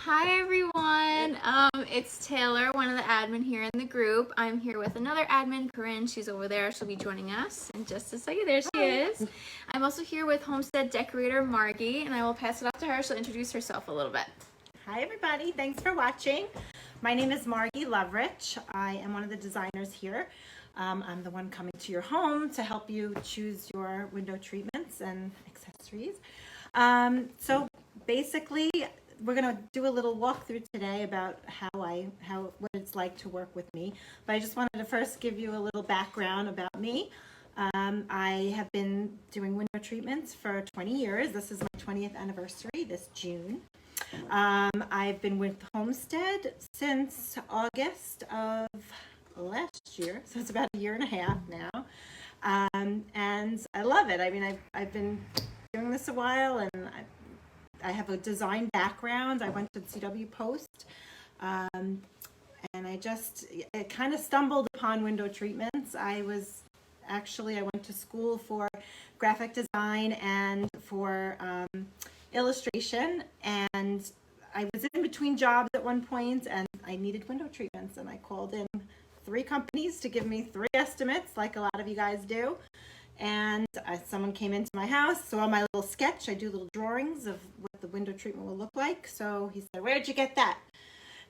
Hi everyone, it's Taylor, one of the admin here in the group. I'm here with another admin, Corinne. She's over there. She'll be joining us in just a second. There she is. I'm also here with Homestead Decorator Margi, and I will pass it off to her. She'll introduce herself a little bit. Hi everybody, thanks for watching. My name is Margi Lovrich. I am one of the designers here. I'm the one coming to your home to help you choose your window treatments and accessories. So basically, we're going to do a little walkthrough today about what it's like to work with me. But I just wanted to first give you a little background about me. I have been doing window treatments for 20 years. This is my 20th anniversary this June. I've been with Homestead since August of last year, so it's about a year and a half now. And I love it. I mean, I've been doing this a while, and I have a design background. I went to CW Post, and I kind of stumbled upon window treatments. I went to school for graphic design and for illustration, and I was in between jobs at one point, and I needed window treatments, and I called in 3 companies to give me 3 estimates, like a lot of you guys do. And someone came into my house, saw my little sketch. I do little drawings of what the window treatment will look like. So he said, "Where did you get that?"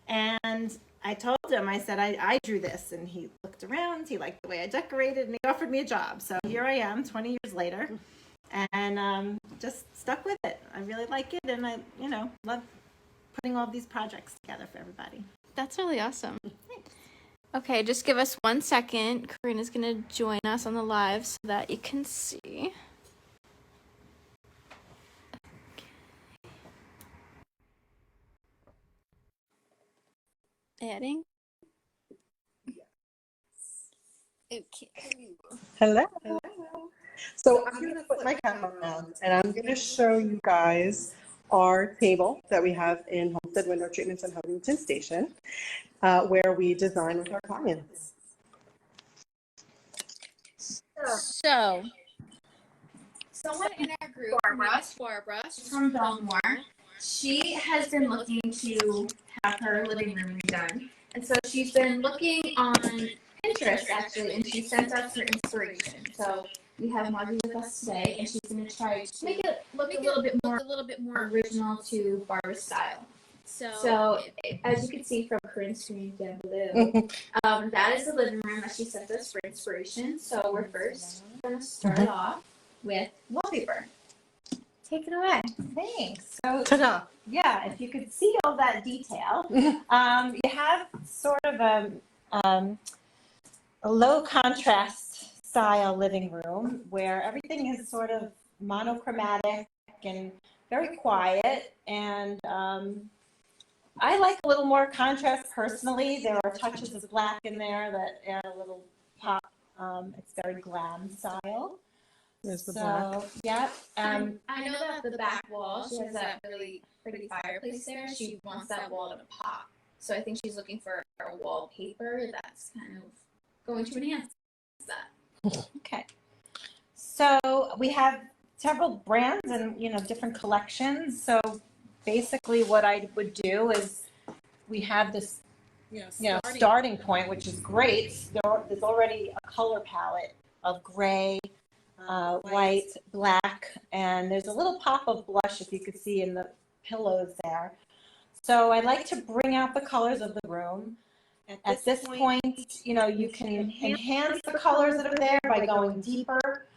And I told him, I said, I drew this. And he looked around, he liked the way I decorated, and he offered me a job. So here I am 20 years later, and just stuck with it. I really like it, and I love putting all these projects together for everybody. That's really awesome. Okay, just give us 1 second. Corinne is going to join us on the live so that you can see. Adding. Okay. Hello. So I'm going to put my camera on, and I'm going to show you guys our table that we have in Homestead Window Treatments in Huntington Station, where we design with our clients. So, someone in our group, Barbara, she's from Belmore, she has been looking to have her living room redone. And so she's been looking on Pinterest, actually, and she sent us her inspiration. So we have Margi with us today, and she's going to try to make it look a little bit more original to Barbara's style. So as you can see from Corinne's screen down below, that is the living room that she sent us for inspiration. So we're first going to start off with wallpaper. Take it away. Thanks. So, yeah, if you could see all that detail, you have sort of a low contrast style living room where everything is sort of monochromatic and very quiet, and I like a little more contrast personally. There are touches of black in there that add a little pop. It's very glam style. There's the black. Yeah. I know that the back wall, she has that really pretty fireplace there. She wants that wall to pop. So I think she's looking for a wallpaper that's kind of going to enhance that. Okay. So we have several brands and different collections. So basically what I would do is we have this starting point, which is great. There's already a color palette of gray, white, black, and there's a little pop of blush, if you could see in the pillows there. So I like to bring out the colors of the room. At this point, you can enhance the colors that are there by going deeper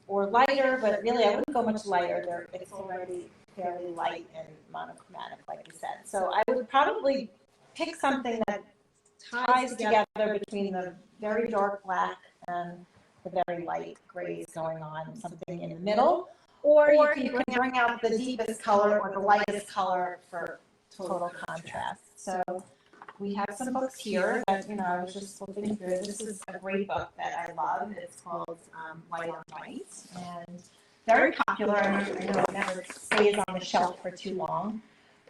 or lighter, but really I wouldn't go much lighter. It's already fairly light and monochromatic, like you said. So I would probably pick something that ties together between the very dark black and the very light grays going on, something in the middle, or you can bring out the deepest color or the lightest color for total contrast. So we have some books here that I was just flipping through. This is a great book that I love. It's called White on White, and very popular. I know it never stays on the shelf for too long.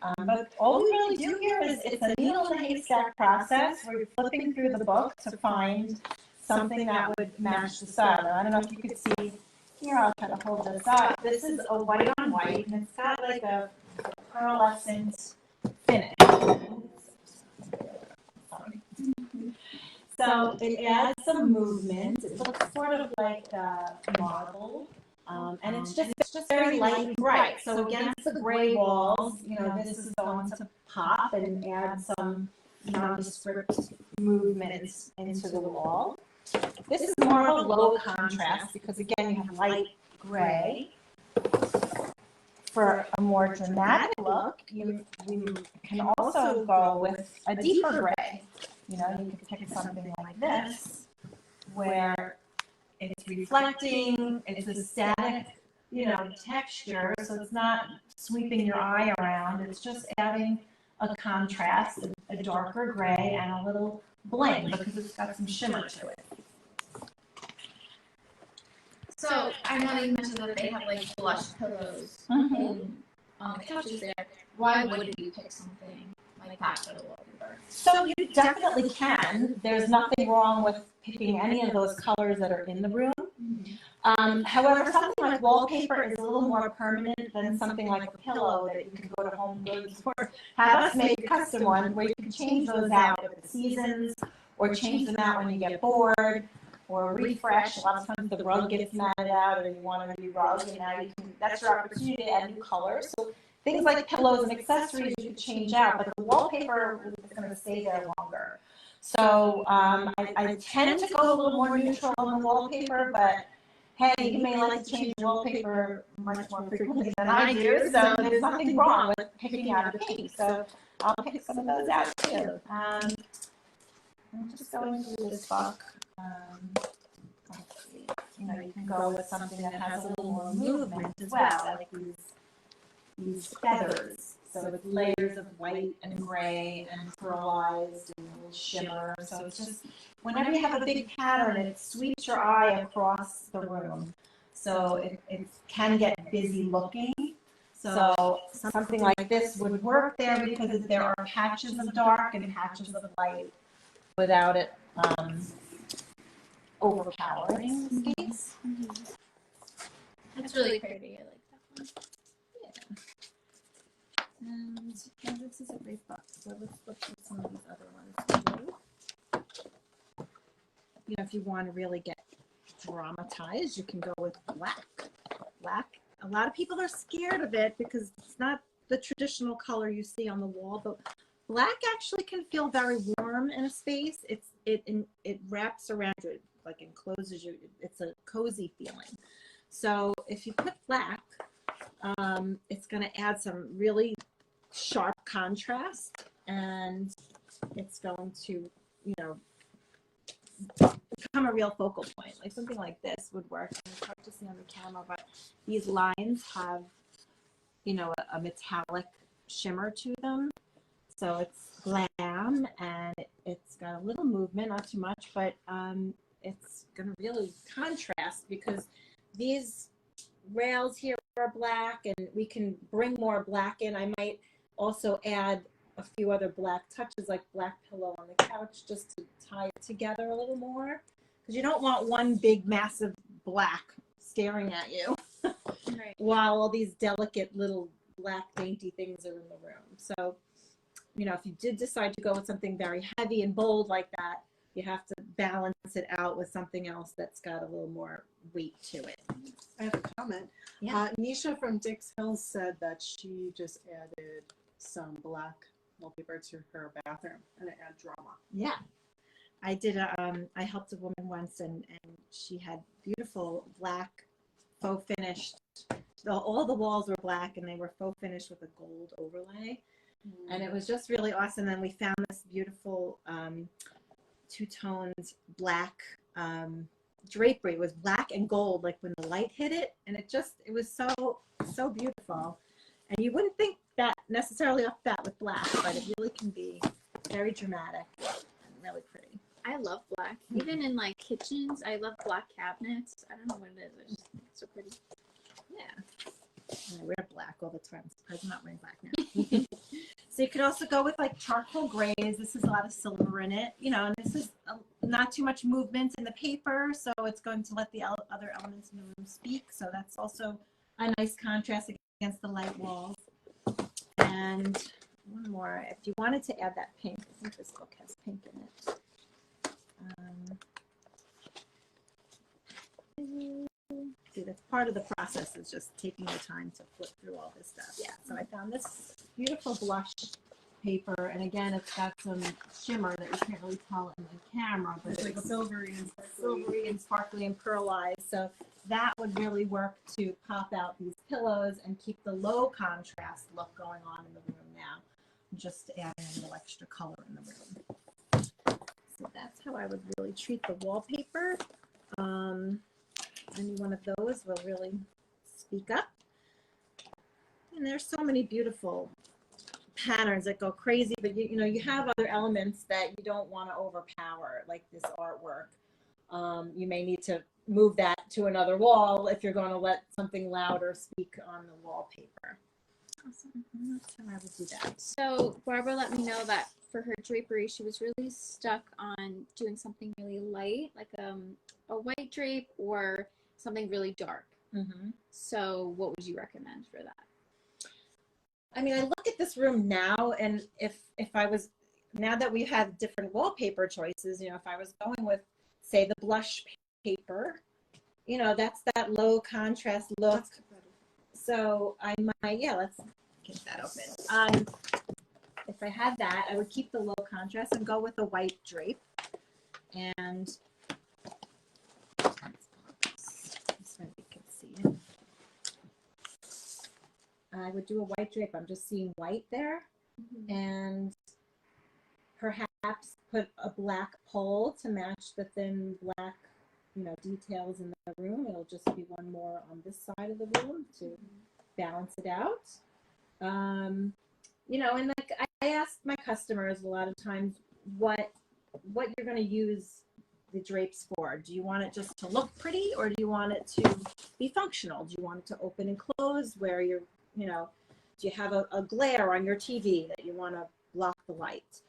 But all we really do here is it's a needle in a haystack process. We're flipping through the book to find something that would match the style. Now, I don't know if you could see here. I'll try to hold this up. This is a white on white, and it's got like a pearlescent finish. Sorry. So it adds some movement. It looks sort of like marble. And it's just very light and bright. So against the gray walls, this is going to pop and add some nondescript movements into the wall. This is more of a low contrast because again, you have light gray. For a more dramatic look, we can also go with a deeper gray. You can pick something like this, where it's reflecting, it's a static, texture, so it's not sweeping your eye around. It's just adding a contrast, a darker gray, and a little bling because it's got some shimmer to it. So I know that you mentioned that they have like blush pillows in the couches there. Why wouldn't you pick something like that for the wallpaper? So you definitely can. There's nothing wrong with picking any of those colors that are in the room. However, something like wallpaper is a little more permanent than something like a pillow that you can go to Home Goods or have us make a custom one where you can change those out with the seasons or change them out when you get bored or refresh. A lot of times the rug gets matted out or you want a new rug, and now that's your opportunity to add new colors. So things like pillows and accessories you could change out, but the wallpaper is going to stay there longer. So I tend to go a little more neutral on the wallpaper, but hey, you may like to change your wallpaper much more frequently than I do, so there's nothing wrong with picking out a pink. So I'll pick some of those out too. I'm just going through this book. Let's see. You can go with something that has a little more movement as well, like these feathers. So it's layers of white and gray and pearlized and a little shimmer. So it's just, whenever you have a big pattern, it sweeps your eye across the room. So it can get busy looking. So something like this would work there because there are patches of dark and patches of light without it overpowering the space. That's really pretty. I like that one. And this is a great book, so let's look at some of these other ones too. If you want to really get dramatized, you can go with black. Black, a lot of people are scared of it because it's not the traditional color you see on the wall, but black actually can feel very warm in a space. It wraps around you, like encloses you. It's a cozy feeling. So if you put black, it's going to add some really sharp contrast, and it's going to, become a real focal point. Like something like this would work. It's hard to see on the camera, but these lines have, a metallic shimmer to them. So it's glam, and it's got a little movement, not too much, but it's going to really contrast because these rails here are black, and we can bring more black in. I might also add a few other black touches, like black pillow on the couch, just to tie it together a little more, because you don't want one big massive black staring at you right, while all these delicate little black dainty things are in the room. So if you did decide to go with something very heavy and bold like that, you have to balance it out with something else that's got a little more weight to it. I have a comment. Yeah. Nisha from Dix Hills said that she just added some black wallpaper to her bathroom, and it added drama. Yeah, I did. I helped a woman once, and she had beautiful black faux finished. All the walls were black, and they were faux finished with a gold overlay, and it was just really awesome. And we found this beautiful two-toned black drapery. It was black and gold, like when the light hit it, and it was so beautiful. And you wouldn't think that necessarily off bat with black, but it really can be very dramatic and really pretty. I love black. Even in like kitchens, I love black cabinets. I don't know what it is. I just think it's so pretty. Yeah. I wear black all the time. I'm surprised I'm not wearing black now. So you could also go with like charcoal grays. This is a lot of silver in it, and this is not too much movement in the paper, so it's going to let the other elements in the room speak. So that's also a nice contrast against the light walls. And one more. If you wanted to add that pink, I think this book has pink in it. See, that's part of the process, is just taking the time to flip through all this stuff. Yeah, so I found this beautiful blush paper, and again, it's got some shimmer that you can't really tell in the camera, but it's like silvery and sparkly and pearlized. So that would really work to pop out these pillows and keep the low contrast look going on in the room now. Just adding a little extra color in the room. So that's how I would really treat the wallpaper. Any one of those will really speak up. And there's so many beautiful patterns that go crazy, but you know, you have other elements that you don't want to overpower, like this artwork. You may need to move that to another wall if you're going to let something louder speak on the wallpaper. Awesome. That's how I would do that. So Barbara let me know that for her drapery, she was really stuck on doing something really light, like a white drape or something really dark. Mm-hmm. So what would you recommend for that? I mean, I look at this room now, and if I was, now that we have different wallpaper choices, you know, if I was going with, say, the blush paper, you know, that's that low contrast look. So I might, yeah, let's get that open. If I had that, I would keep the low contrast and go with a white drape. And this way we can see it. I would do a white drape. I'm just seeing white there. Mm-hmm. And perhaps put a black pole to match the thin black, you know, details in the room. It'll just be one more on this side of the room to balance it out. You know, and like I ask my customers a lot of times what you're going to use the drapes for. Do you want it just to look pretty, or do you want it to be functional? Do you want it to open and close where you're, you know, do you have a glare on your TV that you want to block the light?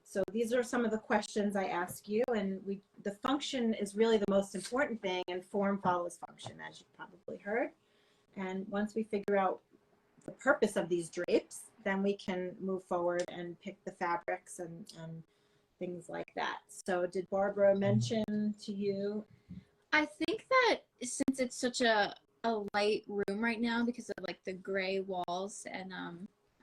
So these are some of the questions I ask you, and the function is really the most important thing, and form follows function, as you've probably heard. And once we figure out the purpose of these drapes, then we can move forward and pick the fabrics and things like that. So did Barbara mention to you? I think that since it's such a light room right now because of like the gray walls and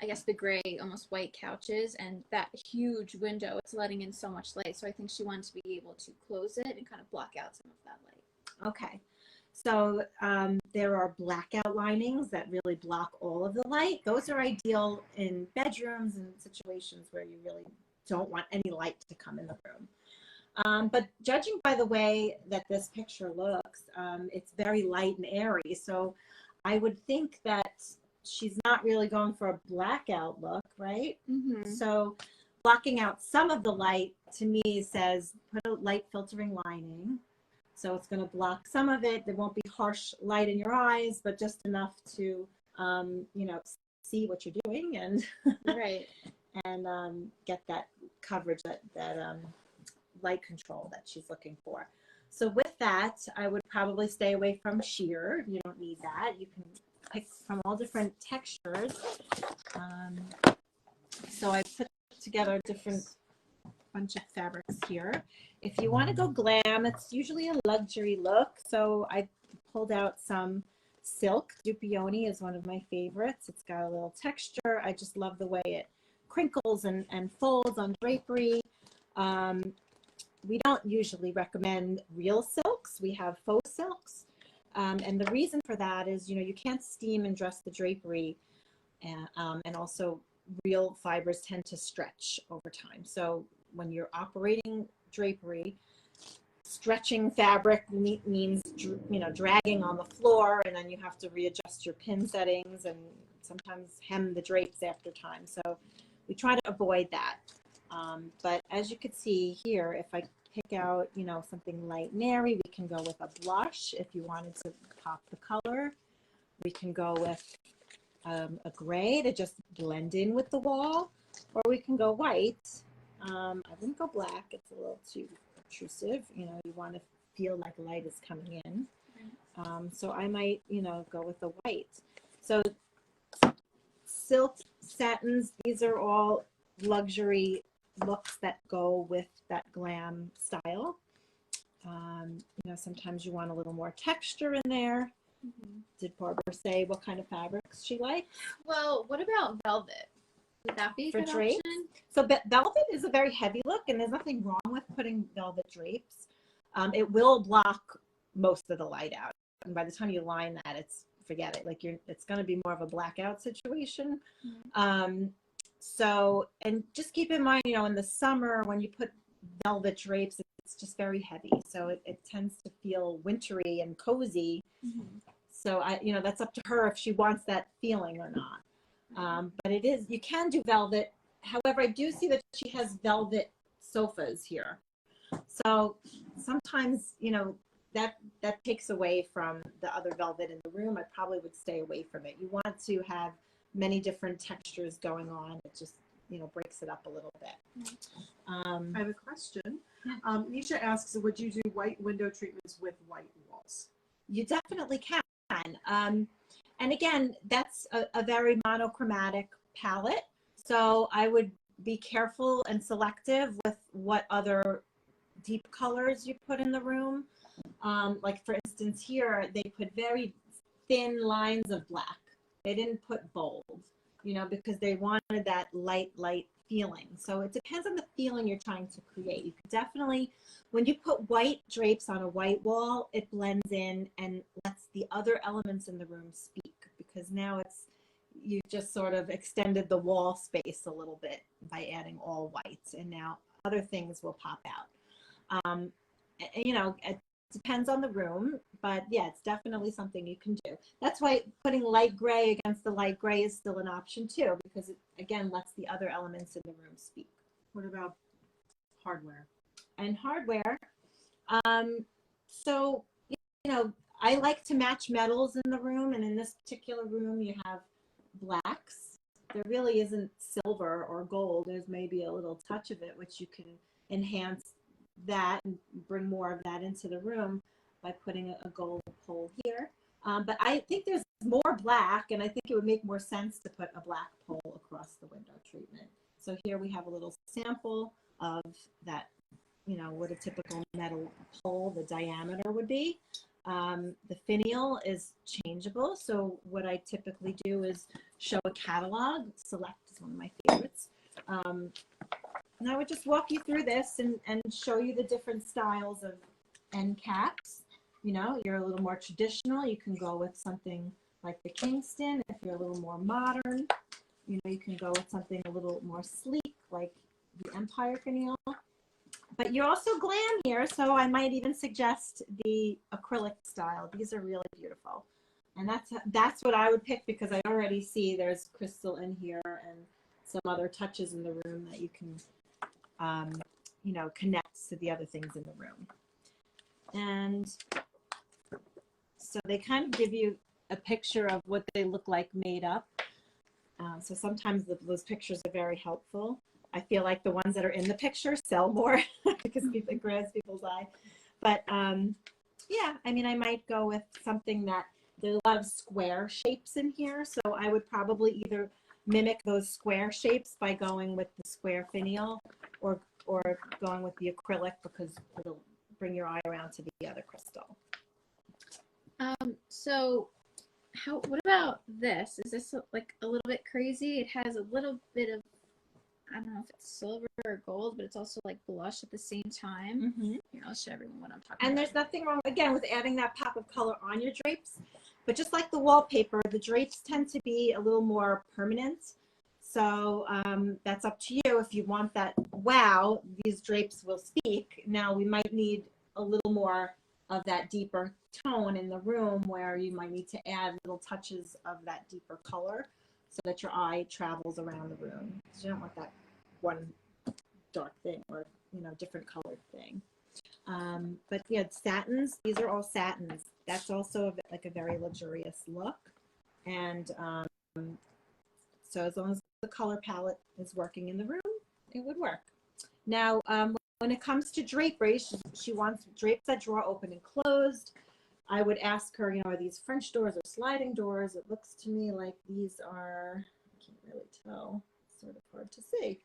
I guess the gray almost white couches and that huge window, it's letting in so much light. So I think she wanted to be able to close it and kind of block out some of that light. Okay. So there are blackout linings that really block all of the light. Those are ideal in bedrooms and situations where you really don't want any light to come in the room. But judging by the way that this picture looks, it's very light and airy. So I would think that she's not really going for a blackout look, right? Mm-hmm. So blocking out some of the light to me says put a light filtering lining. So it's going to block some of it. There won't be harsh light in your eyes, but just enough to, you know, see what you're doing and right. And get that coverage, that light control that she's looking for. So with that, I would probably stay away from sheer. You don't need that. You can pick from all different textures. So I put together different bunch of fabrics here. If you want to go glam, it's usually a luxury look. So I pulled out some silk. Dupioni is one of my favorites. It's got a little texture. I just love the way it crinkles and folds on drapery. We don't usually recommend real silks. We have faux silks. And the reason for that is, you know, you can't steam and dress the drapery. And also real fibers tend to stretch over time. So when you're operating drapery, stretching fabric means, you know, dragging on the floor, and then you have to readjust your pin settings and sometimes hem the drapes after time. So we try to avoid that. But as you can see here, if I pick out, you know, something light and airy, we can go with a blush. If you wanted to pop the color, we can go with a gray to just blend in with the wall, or we can go white. I wouldn't go black. It's a little too obtrusive. You know, you want to feel like light is coming in. So I might, you know, go with the white. So satins, these are all luxury looks that go with that glam style. You know, sometimes you want a little more texture in there. Did Barbara say what kind of fabrics she likes? Well, what about velvet? Would that be a For good drapes? option? So velvet is a very heavy look, and there's nothing wrong with putting velvet drapes. It will block most of the light out, and by the time you line that, forget it. Like it's going to be more of a blackout situation. So, and just keep in mind, you know, in the summer when you put velvet drapes, it's just very heavy, so it tends to feel wintry and cozy. So you know, that's up to her if she wants that feeling or not. But you can do velvet. However, I do see that she has velvet sofas here. So sometimes, you know, that takes away from the other velvet in the room. I probably would stay away from it. You want to have many different textures going on. It just, you know, breaks it up a little bit. I have a question. Nisha asks, would you do white window treatments with white walls? You definitely can. And again, that's a very monochromatic palette. So I would be careful and selective with what other deep colors you put in the room. Like for instance here, they put very thin lines of black. They didn't put bold, you know, because they wanted that light feeling. So it depends on the feeling you're trying to create. You can definitely, when you put white drapes on a white wall, it blends in and lets the other elements in the room speak, because now you just sort of extended the wall space a little bit by adding all whites, and now other things will pop out. You know, it depends on the room, but yeah, it's definitely something you can do. That's why putting light gray against the light gray is still an option too, because it again lets the other elements in the room speak. What about hardware? And hardware, so you know, I like to match metals in the room, and in this particular room you have blacks. There really isn't silver or gold. There's maybe a little touch of it, which you can enhance that and bring more of that into the room by putting a gold pole here. But I think there's more black, and I think it would make more sense to put a black pole across the window treatment. So here we have a little sample of that, you know, what a typical metal pole, the diameter would be. The finial is changeable. So what I typically do is show a catalog. Select is one of my favorites. And I would just walk you through this and show you the different styles of end caps. You know, you're a little more traditional, you can go with something like the Kingston. If you're a little more modern, you know, you can go with something a little more sleek like the Empire finial. But you're also glam here, so I might even suggest the acrylic style. These are really beautiful. And that's what I would pick, because I already see there's crystal in here and some other touches in the room that you can you know, connects to the other things in the room. And so they kind of give you a picture of what they look like made up. So sometimes those pictures are very helpful. I feel like the ones that are in the picture sell more because it grabs people's eye. But yeah, I mean, I might go with something that there's a lot of square shapes in here. So I would probably either mimic those square shapes by going with the square finial, or going with the acrylic, because it'll bring your eye around to the other crystal. So what about this? Is this like a little bit crazy? It has a little bit of, I don't know if it's silver or gold, but it's also like blush at the same time. Here, I'll show everyone what I'm talking about. And there's nothing wrong, again, with adding that pop of color on your drapes. But just like the wallpaper, the drapes tend to be a little more permanent. So that's up to you. If you want that, wow, these drapes will speak. Now we might need a little more of that deeper tone in the room, where you might need to add little touches of that deeper color so that your eye travels around the room. You don't want that one dark thing or, you know, different colored thing. But yeah, satins, these are all satins. That's also like a very luxurious look. And so as long as the color palette is working in the room, it would work. Now, when it comes to drapery, she wants drapes that draw open and closed. I would ask her, you know, are these French doors or sliding doors? It looks to me like these are, I can't really tell. It's sort of hard to see.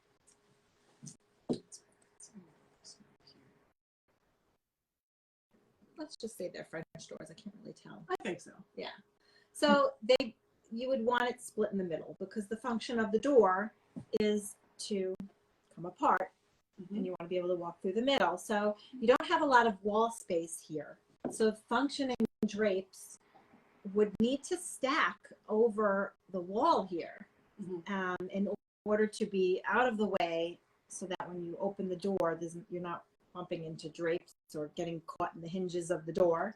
Let's just say they're French doors. I can't really tell. I think so. Yeah. So you would want it split in the middle because the function of the door is to come apart, and you want to be able to walk through the middle. So you don't have a lot of wall space here. So functioning drapes would need to stack over the wall here in order to be out of the way, so that when you open the door, you're not bumping into drapes or getting caught in the hinges of the door.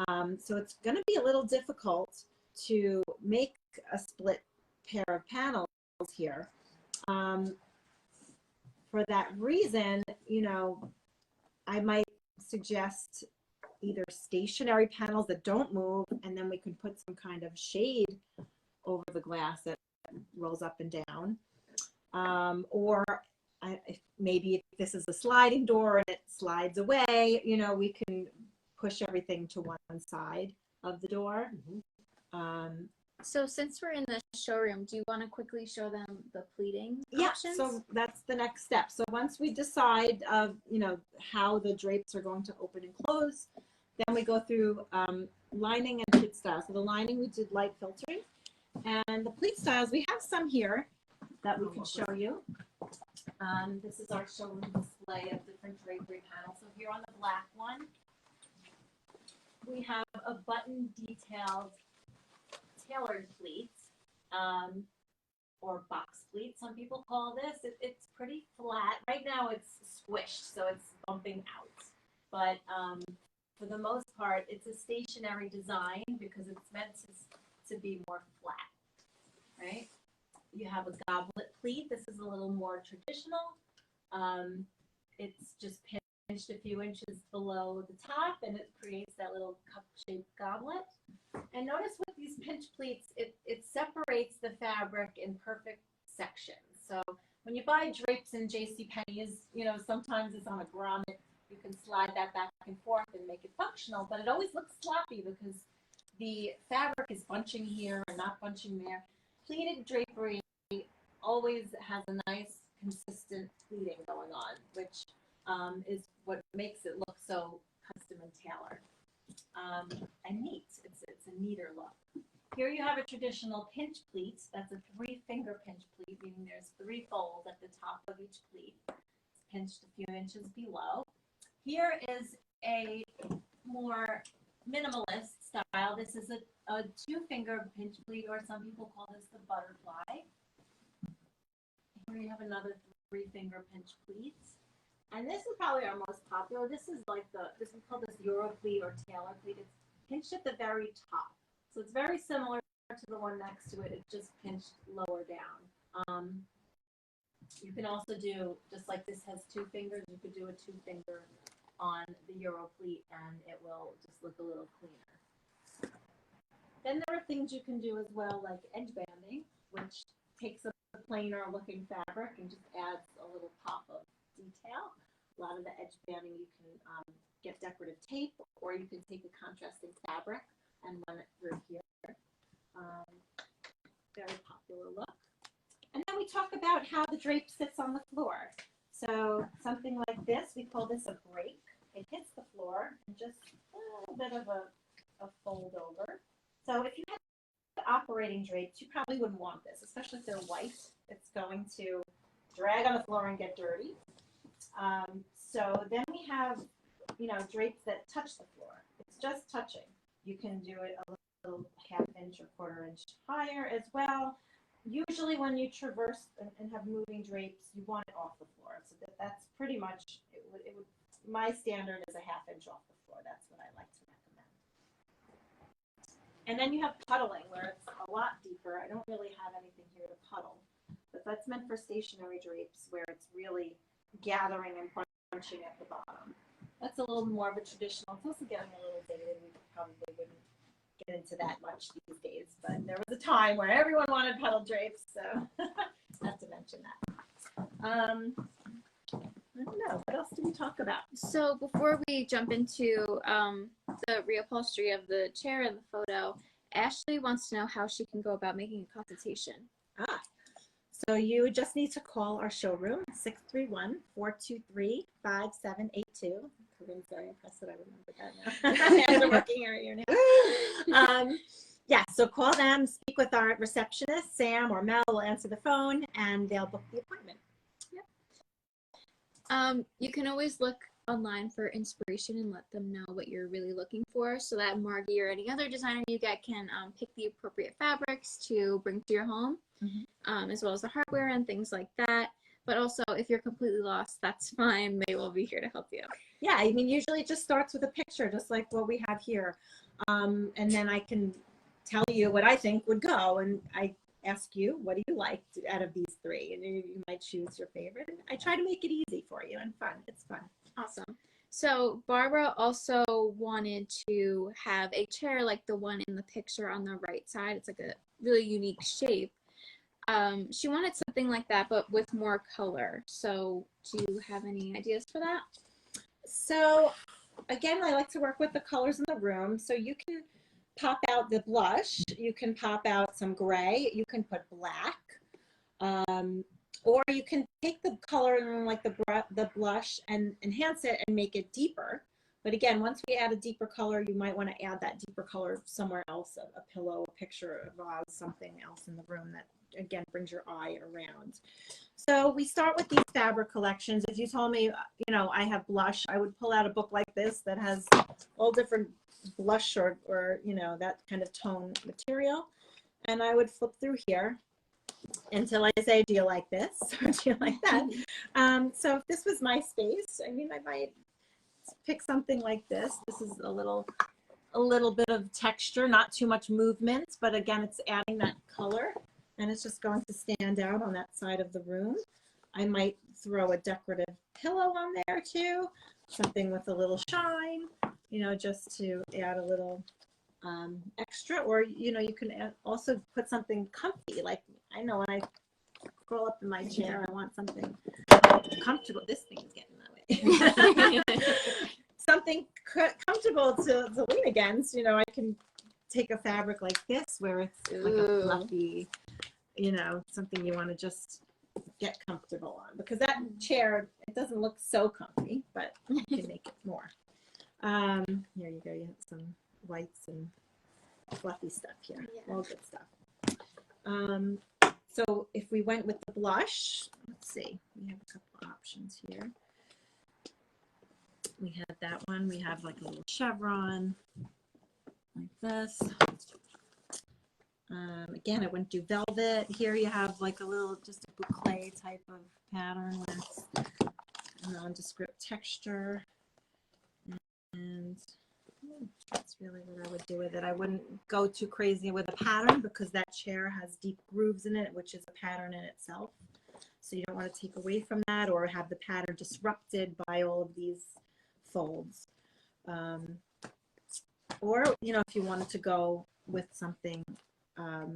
So it's going to be a little difficult to make a split pair of panels here. For that reason, I might suggest either stationary panels that don't move, and then we can put some kind of shade over the glass that rolls up and down. Or maybe if this is a sliding door and it slides away, we can push everything to one side of the door. So since we're in the showroom, do you want to quickly show them the pleating options? So that's the next step. So once we decide how the drapes are going to open and close, then we go through lining and pleat styles. So the lining, we did light filtering, and the pleat styles, we have some here that we can show you. This is our showroom display of different drapery panels. So here on the black one, we have a button detailed tailored pleat, or box pleat, some people call this. It's pretty flat. Right now it's squished, so it's bumping out. But for the most part, it's a stationary design because it's meant to be more flat, right? You have a goblet pleat. This is a little more traditional. It's just pinched a few inches below the top, and it creates that little cup-shaped goblet. And notice with these pinch pleats, it separates the fabric in perfect sections. So when you buy drapes in JCPenney's, sometimes it's on a grommet. You can slide that back and forth and make it functional, but it always looks sloppy because the fabric is bunching here and not bunching there. Pleated drapery always has a nice, consistent pleating going on, which is what makes it look so custom and tailored. And neat. It's a neater look. Here you have a traditional pinch pleat. That's a 3-finger pinch pleat, meaning there's 3 folds at the top of each pleat. It's pinched a few inches below. Here is a more minimalist style. This is a 2-finger pinch pleat, or some people call this the butterfly. Here you have another 3-finger pinch pleat. And this is probably our most popular. This is we call this Euro pleat or Tailor pleat. It's pinched at the very top. So it's very similar to the one next to it. It's just pinched lower down. You can also do, just like this has 2 fingers, you could do a 2-finger on the Euro pleat, and it will just look a little cleaner. Then there are things you can do as well, like edge banding, which takes a plainer looking fabric and just adds a little pop of detail. A lot of the edge banding, you can get decorative tape, or you can take a contrasting fabric and run it through here. Very popular look. And then we talk about how the drape sits on the floor. So something like this, we call this a break. It hits the floor and just a little bit of a fold over. So if you had operating drapes, you probably wouldn't want this, especially if they're white. It's going to drag on the floor and get dirty. So then we have, drapes that touch the floor. It's just touching. You can do it a little half-inch or quarter-inch higher as well. Usually when you traverse and have moving drapes, you want it off the floor. So that's pretty much, my standard is a half-inch off the floor. That's what I like to recommend. And then you have puddling, where it's a lot deeper. I don't really have anything here to puddle, but that's meant for stationary drapes where it's really gathering and bunching at the bottom. That's a little more of a traditional. It's also getting a little dated. We probably wouldn't get into that much these days, but there was a time where everyone wanted puddle drapes, so not to mention that. I don't know. What else do we talk about? So before we jump into the reupholstery of the chair and the photo, Ashley wants to know how she can go about making a consultation. So you just need to call our showroom, 631-423-5782. Corinne's very impressed that I remembered that now. After working here now. Yeah, so call them, speak with our receptionist, Sam or Mel will answer the phone, and they'll book the appointment. You can always look online for inspiration and let them know what you're really looking for so that Margi or any other designer you get can pick the appropriate fabrics to bring to your home, as well as the hardware and things like that. But also, if you're completely lost, that's fine. They will be here to help you. Yeah, I mean, usually it just starts with a picture, just like what we have here. And then I can tell you what I think would go, and I ask you, what do you like out of these three? And you might choose your favorite. And I try to make it easy for you and fun. It's fun. Awesome. So Barbara also wanted to have a chair like the one in the picture on the right side. It's like a really unique shape. She wanted something like that, but with more color. So do you have any ideas for that? So again, I like to work with the colors in the room. So you can pop out the blush. You can pop out some gray. You can put black. Or you can take the color like the blush and enhance it and make it deeper. But again, once we add a deeper color, you might want to add that deeper color somewhere else, a pillow, a picture, a vase, something else in the room that, again, brings your eye around. So we start with these fabric collections. If you told me, you know, I have blush, I would pull out a book like this that has all different blush or you know, that kind of tone material. And I would flip through here until I say, do you like this? Or do you like that? So if this was my space, I mean, I might pick something like this. This is a little bit of texture, not too much movement, but again, it's adding that color, and it's just going to stand out on that side of the room. I might throw a decorative pillow on there too, something with a little shine, you know, just to add a little extra. Or, you know, you can also put something comfy. Like, I know when I curl up in my chair, I want something comfortable. This thing is getting that way. Something comfortable to lean against. You know, I can take a fabric like this where it's like a fluffy, you know, something you want to just get comfortable on, because that chair, it doesn't look so comfy, but you can make it more. Here you go. You have some whites and fluffy stuff here. Yeah. All good stuff. So if we went with the blush, let's see, we have a couple options here. We had that one. We have like a little chevron like this. Again, I wouldn't do velvet. Here you have like a little, just a boucle type of pattern with nondescript texture. And that's really what I would do with it. I wouldn't go too crazy with a pattern, because that chair has deep grooves in it, which is a pattern in itself. So you don't want to take away from that or have the pattern disrupted by all of these folds. Or, you know, if you wanted to go with something, a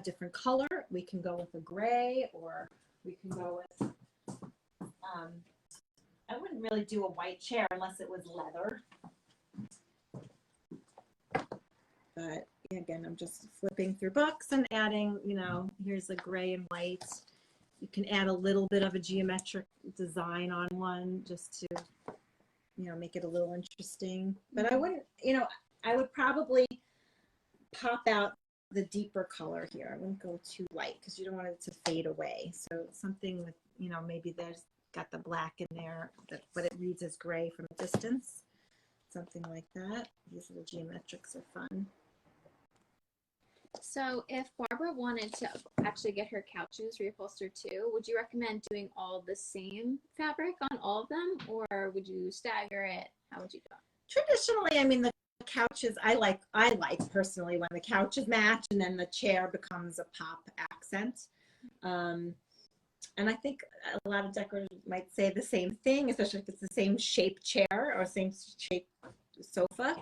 different color, we can go with a gray, or we can go with, I wouldn't really do a white chair unless it was leather. But again, I'm just flipping through books and adding, you know, here's a gray and white. You can add a little bit of a geometric design on one just to, you know, make it a little interesting. But I wouldn't, you know, I would probably pop out the deeper color here. I wouldn't go too light because you don't want it to fade away. So something with, you know, maybe there's got the black in there, but it reads as gray from a distance. Something like that. These little geometrics are fun. So if Barbara wanted to actually get her couches reupholstered too, would you recommend doing all the same fabric on all of them, or would you stagger it? How would you do it? Traditionally, I mean, the couches, I like personally when the couches match and then the chair becomes a pop accent. And I think a lot of decorators might say the same thing, especially if it's the same shape chair or same shape sofa.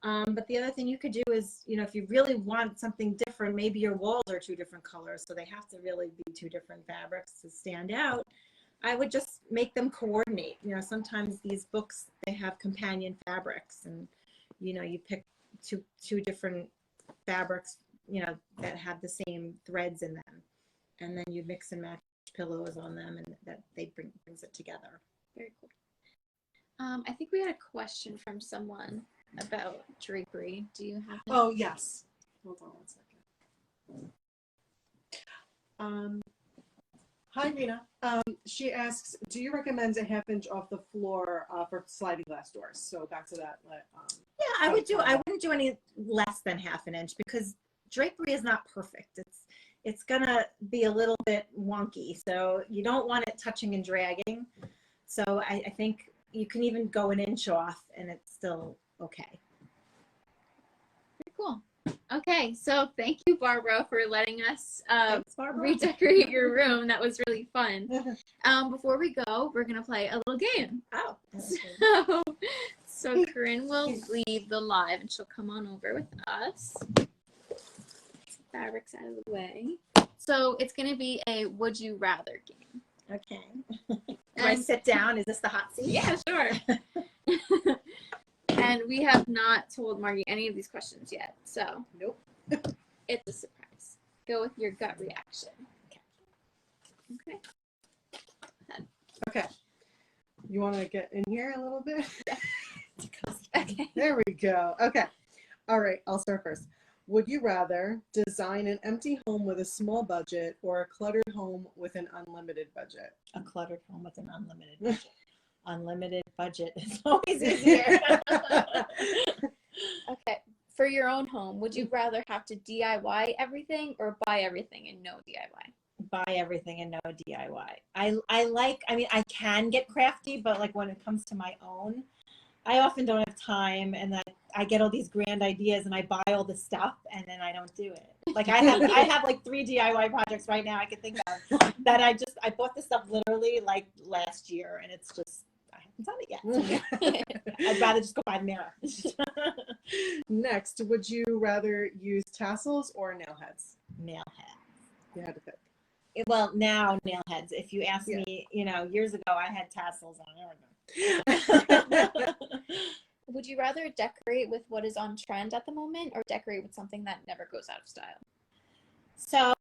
But the other thing you could do is, you know, if you really want something different, maybe your walls are two different colors, so they have to really be two different fabrics to stand out. I would just make them coordinate. You know, sometimes these books, they have companion fabrics, and, you know, you pick two different fabrics you know, that have the same threads in them. And then you mix and match pillows on them, and that brings it together. Very cool. I think we had a question from someone about drapery. Do you have it? Oh, yes. Hold on 1 second. Hi, Rena. She asks, do you recommend a 1/2 inch off the floor for sliding glass doors? So back to that. Yeah, I wouldn't do any less than 1/2 inch, because drapery is not perfect. It's gonna be a little bit wonky, so you don't want it touching and dragging. So I think you can even go 1 inch off and it's still okay. Very cool. Okay, so thank you, Barbara, for letting us Thanks, Barbara. redecorate your room. That was really fun. Before we go, we're gonna play a little game. Oh, So Corinne will leave the live, and she'll come on over with us. Fabrics out of the way. So it's gonna be a would you rather game. okay. Do I sit down? Is this the hot seat? Yeah, sure. And we have not told Margie any of these questions yet, so Nope. It's a surprise. Go with your gut reaction. Okay. Okay. You want to get in here a little bit? Okay. There we go. Okay. All right. I'll start first. Would you rather design an empty home with a small budget or a cluttered home with an unlimited budget? A cluttered home with an unlimited budget. Unlimited budget is always easier. Okay. For your own home, would you rather have to DIY everything or buy everything and no DIY? Buy everything and no DIY. I mean, I can get crafty, but like when it comes to my own, I often don't have time, and then I get all these grand ideas and I buy all the stuff and then I don't do it. Like I have like 3 DIY projects right now I can think of that I bought this stuff literally like last year, and it's just, I haven't done it yet. I'd rather just go buy the mirror. Next, would you rather use tassels or nail heads? Nail heads. You had to pick. Well, now nail heads. If you asked me, you know, years ago, I had tassels on. Would you rather decorate with what is on trend at the moment or decorate with something that never goes out of style? So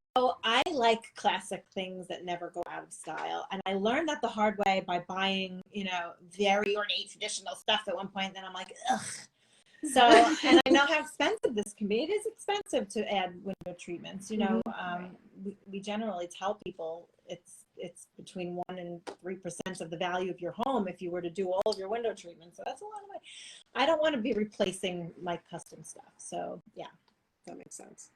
I like classic things that never go out of style. And I learned that the hard way by buying, you know, very ornate traditional stuff at one point. Then I'm like, ugh. So, and I know how expensive this can be. It is expensive to add window treatments. You know, we generally tell people it's between 1% and 3% of the value of your home if you were to do all of your window treatments. So that's a lot of money. I don't want to be replacing my custom stuff. So yeah, that makes sense.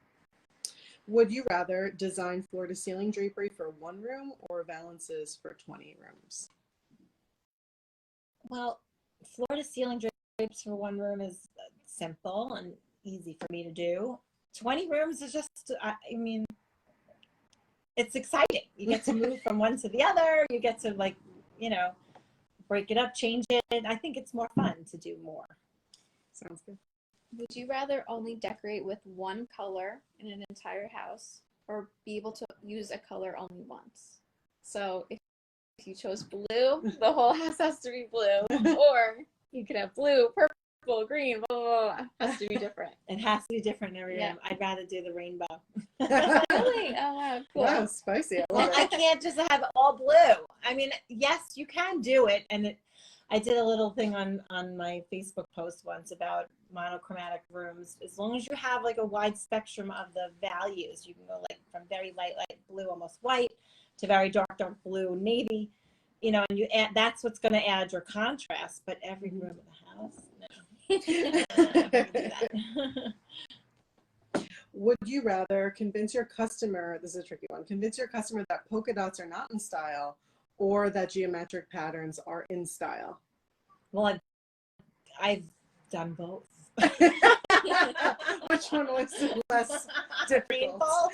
Would you rather design floor to ceiling drapery for 1 room or valances for 20 rooms? Well, floor to ceiling drapes for 1 room is simple and easy for me to do. 20 rooms is just, I mean, it's exciting. You get to move from one to the other. You get to, like, you know, break it up, change it. I think it's more fun to do more. Sounds good. Would you rather only decorate with one color in an entire house or be able to use a color only once? So if you chose blue, the whole house has to be blue. Or you could have blue, purple, green, blah, blah, blah. It has to be different. It has to be different in every room. Yeah. I'd rather do the rainbow. Really? Oh, wow, cool. Wow, spicy. I love I it. can't just have all blue. I mean, yes, you can do it. And I did a little thing on my Facebook post once about monochromatic rooms. As long as you have like a wide spectrum of the values, you can go like from very light blue, almost white, to very dark blue, navy, you know, and you add, that's what's going to add your contrast. But every room of the house, no. Would you rather convince your customer, this is a tricky one, convince your customer that polka dots are not in style or that geometric patterns are in style? Well, I've done both. Which one was less difficult?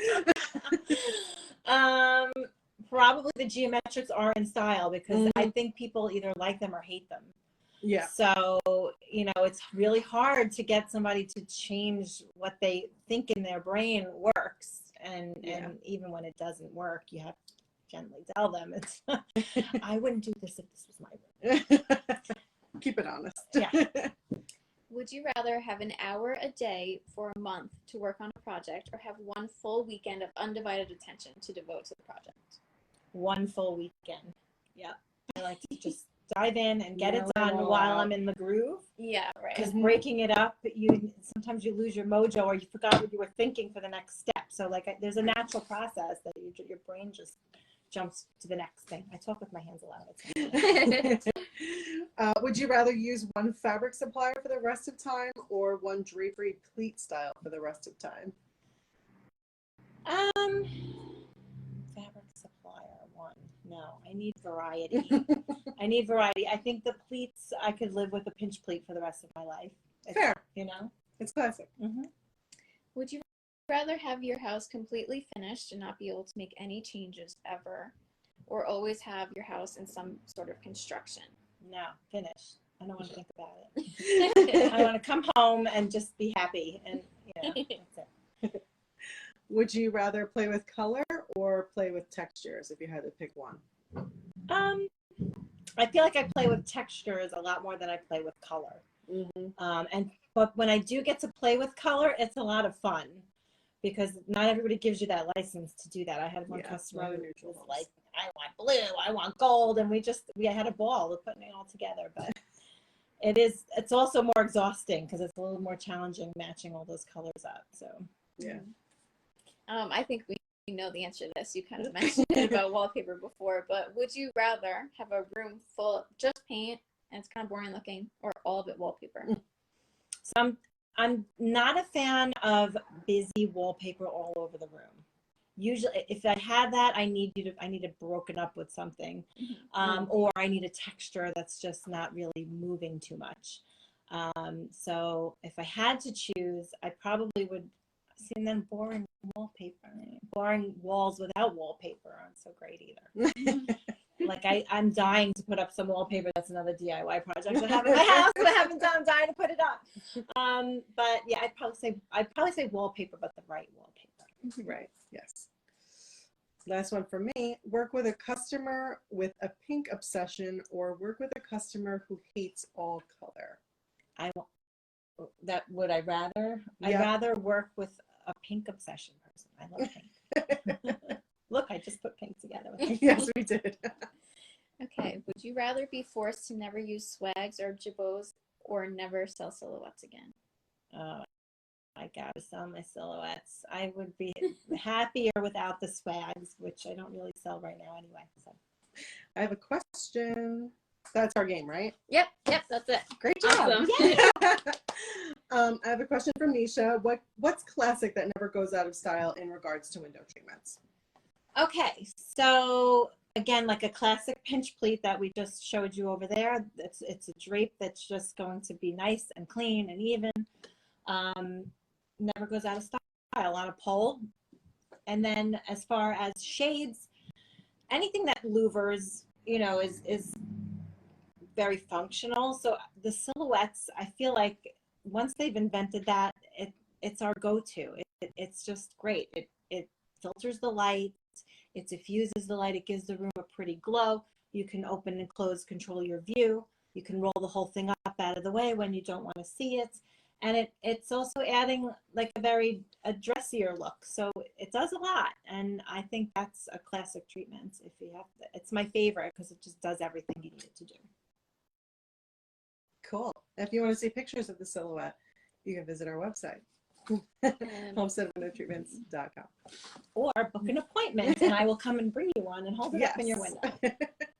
Probably the geometrics are in style because I think people either like them or hate them. Yeah. So, you know, it's really hard to get somebody to change what they think in their brain works. And even when it doesn't work, you have to gently tell them it's, I wouldn't do this if this was my room. Keep it honest. Yeah. would you rather have an hour a day for a month to work on a project or have one full weekend of undivided attention to devote to the project? One full weekend. Yeah. I like to just dive in and get it Nail it done all while out. I'm in the groove. Yeah, right. Because breaking it up, sometimes you lose your mojo or you forgot what you were thinking for the next step. So like there's a natural process that your brain just jumps to the next thing. I talk with my hands aloud. Would you rather use one fabric supplier for the rest of time or one drapery pleat style for the rest of time? Fabric supplier one. No, I need variety. I need variety. I think the pleats, I could live with a pinch pleat for the rest of my life. Fair. You know? It's classic. Mm-hmm. Would you rather have your house completely finished and not be able to make any changes ever, or always have your house in some sort of construction? No, finish. I don't want to think about it. I want to come home and just be happy, and that's it. Would you rather play with color or play with textures if you had to pick one? I feel like I play with textures a lot more than I play with color. Mm-hmm. But when I do get to play with color, it's a lot of fun because not everybody gives you that license to do that. I had one customer who was like, I want blue, I want gold, and we had a ball with putting it all together. But it's also more exhausting because it's a little more challenging matching all those colors up. So yeah. I think we know the answer to this. You kind of mentioned it about wallpaper before, but would you rather have a room full of just paint and it's kind of boring looking, or all of it wallpaper? So I'm not a fan of busy wallpaper all over the room. Usually, if I had that, I need it broken up with something, or I need a texture that's just not really moving too much. So if I had to choose, I probably would. See, and then boring wallpaper, boring walls without wallpaper aren't so great either. Like I'm dying to put up some wallpaper. That's another DIY project I have in my house that I haven't done. I'm dying to put it up. But yeah, I'd probably say wallpaper, but the right wallpaper. Right. Yes. Last one for me. Work with a customer with a pink obsession or work with a customer who hates all color. I'd rather work with a pink obsession person. I love pink. Look, I just put pink together with pink. Yes, we did. Okay. Would you rather be forced to never use swags or jabots or never sell silhouettes again? I gotta sell my silhouettes. I would be happier without the swags, which I don't really sell right now anyway. So I have a question. That's our game, right? Yep, that's it. Great job. Awesome. Yeah. I have a question from Nisha. What's classic that never goes out of style in regards to window treatments? Okay, so again, like a classic pinch pleat that we just showed you over there. It's a drape that's just going to be nice and clean and even. Never goes out of style on a pole. And then as far as shades, anything that louvers, is very functional. So the silhouettes, I feel like once they've invented that, it's our go-to. It's just great. It filters the light, it diffuses the light, it gives the room a pretty glow. You can open and close, control your view. You can roll the whole thing up out of the way when you don't want to see it. And it's also adding like a dressier look. So it does a lot. And I think that's a classic treatment. It's my favorite because it just does everything you need it to do. Cool. If you want to see pictures of the silhouette, you can visit our website, homesteadwindowtreatments.com. Or book an appointment and I will come and bring you one and hold it up in your window.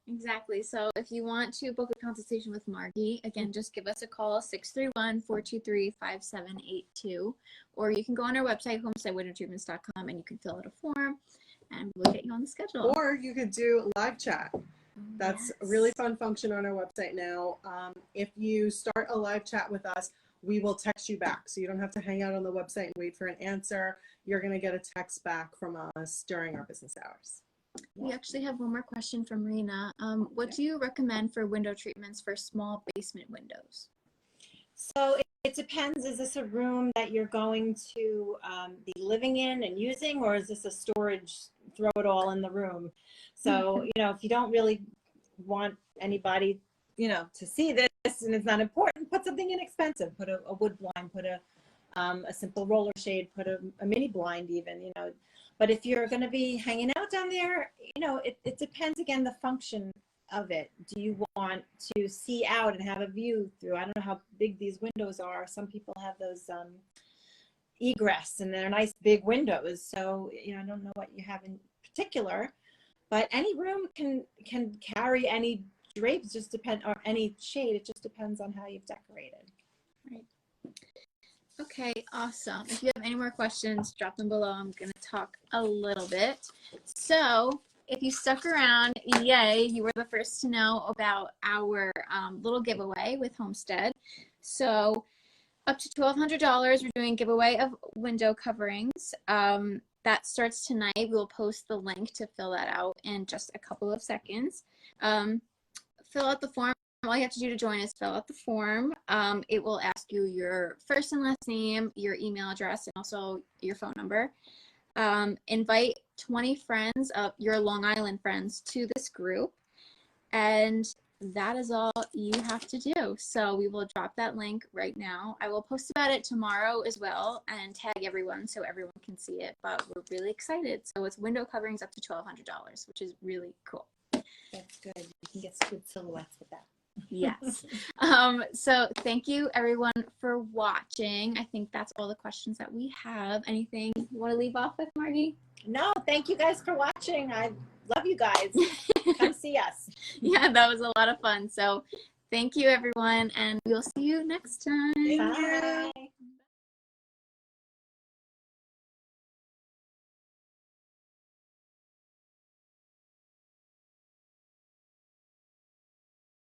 Exactly. So if you want to book a consultation with Margi, again, just give us a call, 631-423-5782. Or you can go on our website, homesteadwindowtreatments.com, and you can fill out a form and we'll get you on the schedule. Or you could do live chat. That's a really fun function on our website now. If you start a live chat with us, we will text you back. So you don't have to hang out on the website and wait for an answer. You're going to get a text back from us during our business hours. We actually have one more question from Rena. What do you recommend for window treatments for small basement windows? So it depends. Is this a room that you're going to be living in and using, or is this a storage, throw it all in the room? So, if you don't really want anybody, to see this and it's not important put something inexpensive, put a wood blind, put a simple roller shade, put a mini blind even, you know. But if you're going to be hanging out down there, you know, it depends again the function of it. Do you want to see out and have a view through? I don't know how big these windows are. Some people have those egress, and they're nice big windows. So, you know, I don't know what you have in particular, but any room can carry any drapes, just depend, or any shade. It just depends on how you've decorated. Right. Okay, awesome. If you have any more questions, drop them below. I'm going to talk a little bit. So if you stuck around, yay, you were the first to know about our little giveaway with Homestead. So up to $1,200, we're doing giveaway of window coverings. That starts tonight. We will post the link to fill that out in just a couple of seconds. Fill out the form. All you have to do to join is fill out the form. It will ask you your first and last name, your email address, and also your phone number. Invite 20 friends of your Long Island friends to this group. And that is all you have to do. So we will drop that link right now. I will post about it tomorrow as well and tag everyone so everyone can see it. But we're really excited. So it's window coverings up to $1,200, which is really cool. That's good. You can get good silhouettes with that. Yes. So thank you everyone for watching. I think that's all the questions that we have. Anything you want to leave off with, Margie? No, thank you guys for watching. I love you guys. Come see us. Yeah, that was a lot of fun. So thank you everyone, and we'll see you next time. Bye.